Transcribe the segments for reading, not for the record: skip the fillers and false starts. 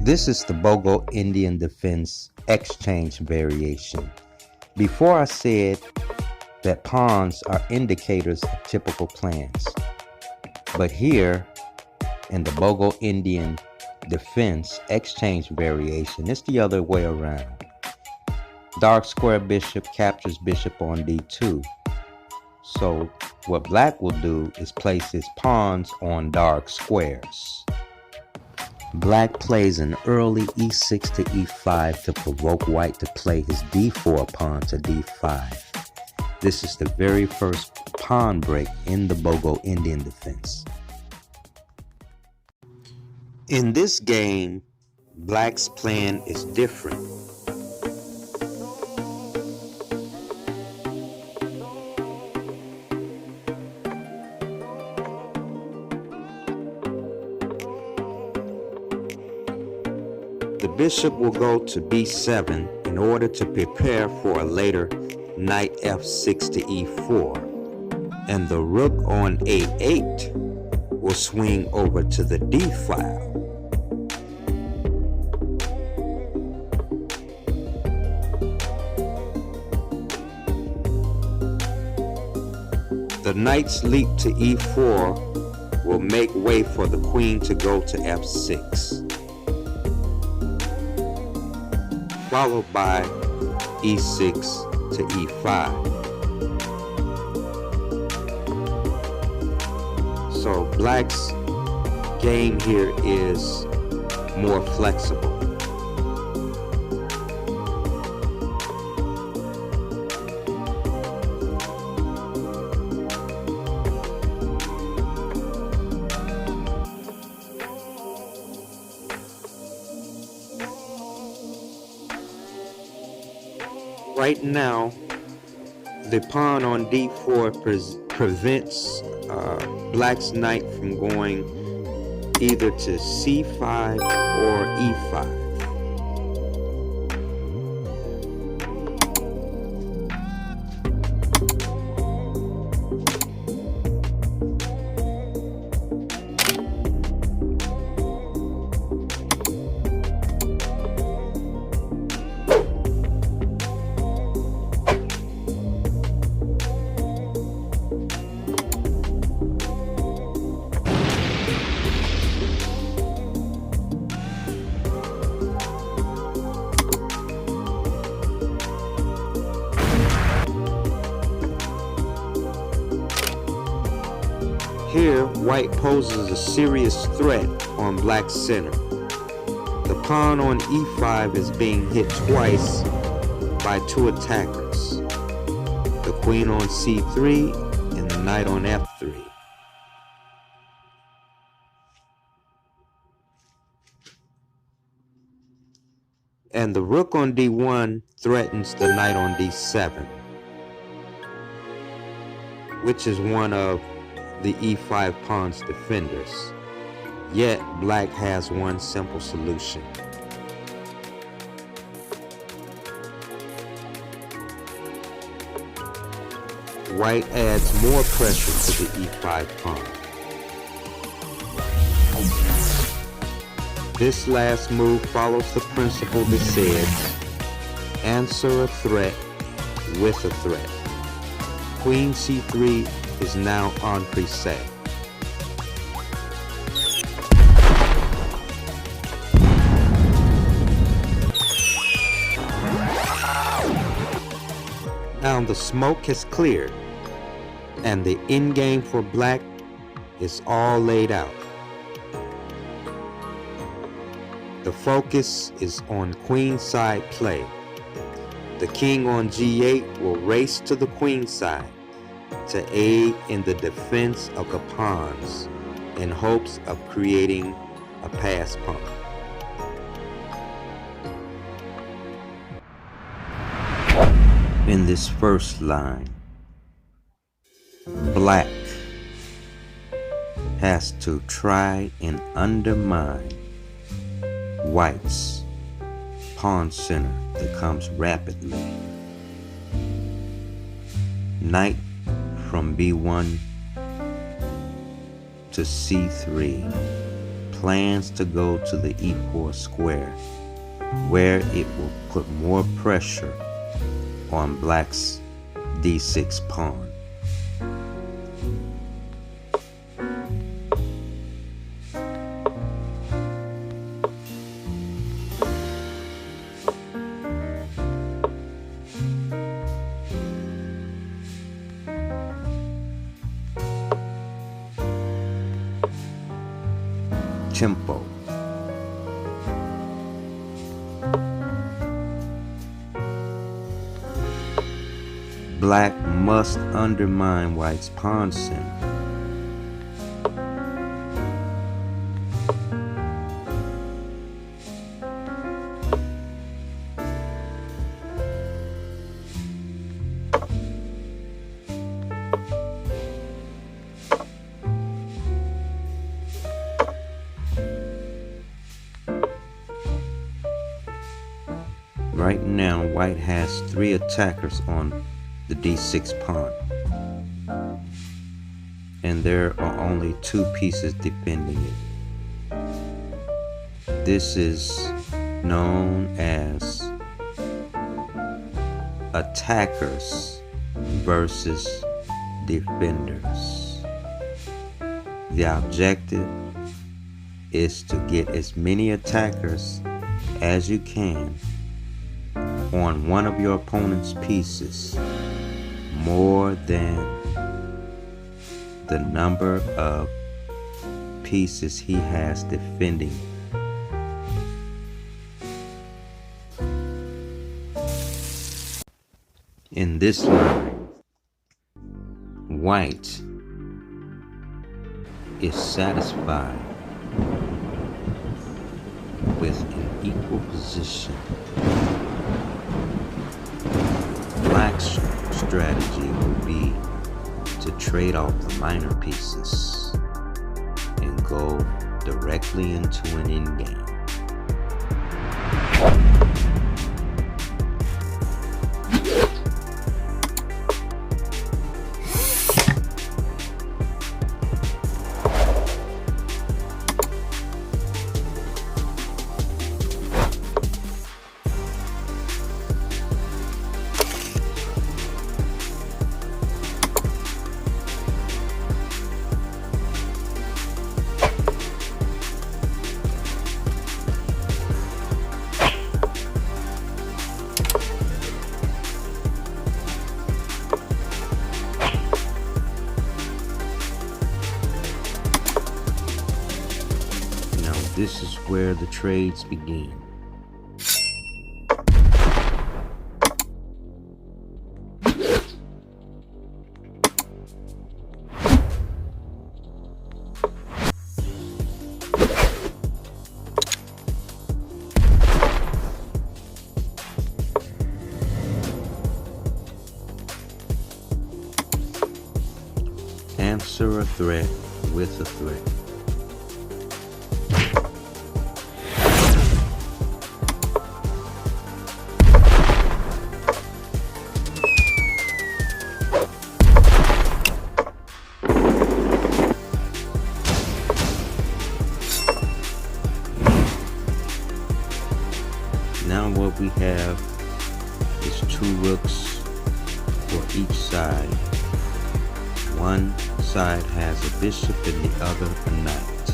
This is the BOGO Indian Defense Exchange variation. Before I said that pawns are indicators of typical plans, but here in the BOGO Indian Defense Exchange variation, it's the other way around. Dark square bishop captures bishop on d2. So what black will do is place his pawns on dark squares. Black plays an early e6 to e5 to provoke white to play his d4 pawn to d5. This is the very first pawn break in the BOGO Indian defense. In this game, black's plan is different. The bishop will go to b7 in order to prepare for a later knight f6 to e4, and the rook on a8 will swing over to the d file. The knight's leap to e4 will make way for the queen to go to f6. Followed by e6 to e5. So black's game here is more flexible. Right now, the pawn on d4 prevents black's knight from going either to c5 or e5. Here, white poses a serious threat on black's center. The pawn on e5 is being hit twice by two attackers. the queen on c3, and the knight on f3. And the rook on d1 threatens the knight on d7, which is one of the e5 pawn's defenders. Yet black has one simple solution. White adds more pressure to the e5 pawn. This last move follows the principle that says, answer a threat with a threat. Queen c3 is now on preset. Now the smoke has cleared, and the endgame for black is all laid out. The focus is on queenside play. The king on g8 will race to the queen side to aid in the defense of the pawns in hopes of creating a pass pawn. In this first line, black has to try and undermine white's pawn center that comes rapidly. Knight from b1 to c3 plans to go to the e4 square, where it will put more pressure on black's d6 pawn. Tempo. Black must undermine white's pawn center. Right now, white has 3 attackers on the d6 pawn, and there are only 2 pieces defending it. This is known as attackers versus defenders. The objective is to get as many attackers as you can on one of your opponent's pieces, more than the number of pieces he has defending. In this line, white is satisfied with an equal position. Black's strategy will be to trade off the minor pieces and go directly into an endgame. This is where the trades begin. Answer a threat with a threat. Now what we have is 2 rooks for each side. One side has a bishop and the other a knight.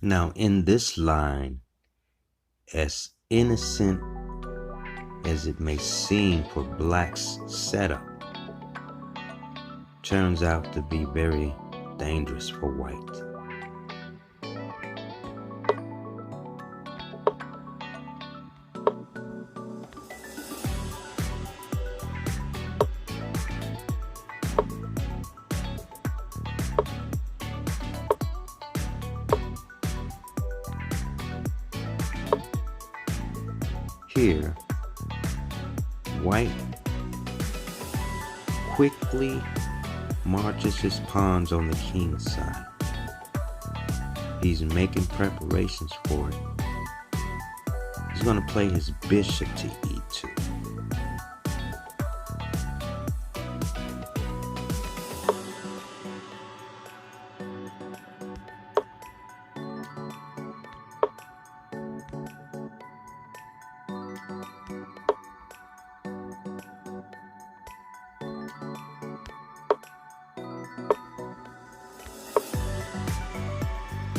Now in this line, as innocent as it may seem for Black's setup, turns out to be very dangerous for White. Here, White quickly marches his pawns on the king's side. He's making preparations for it. He's going to play his bishop to e2.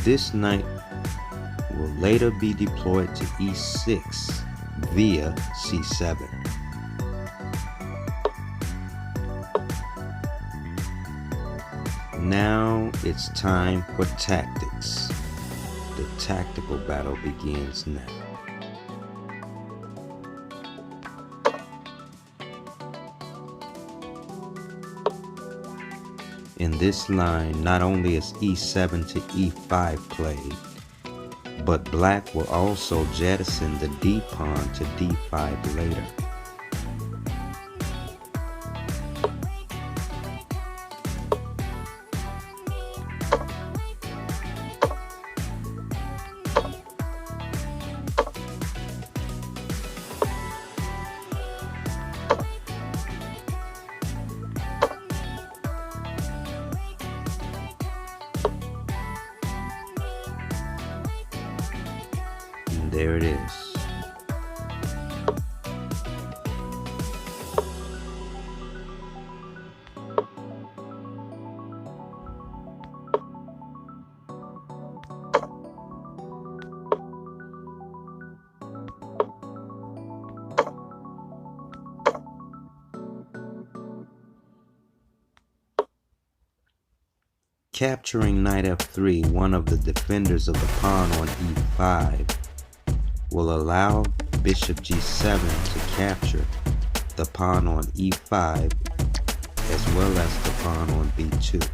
This knight will later be deployed to e6 via c7. Now it's time for tactics. The tactical battle begins now. In this line, not only is e7 to e5 played, but Black will also jettison the d pawn to d5 later. And there it is. Capturing knight f3, one of the defenders of the pawn on e5, will allow bishop g7 to capture the pawn on e5 as well as the pawn on b2.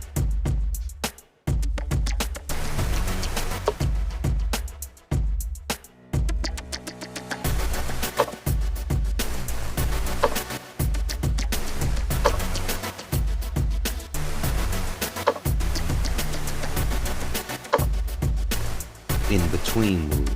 In between move.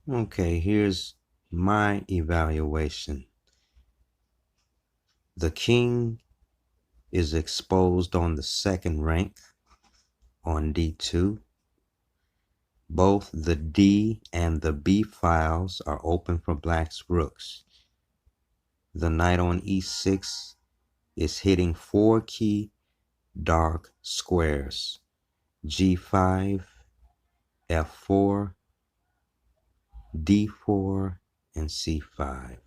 Okay, here's my evaluation. The king is exposed on the second rank on d2. Both the D and the B files are open for Black's rooks. The knight on e6 is hitting 4 key dark squares: g5, f4, d4, and c5.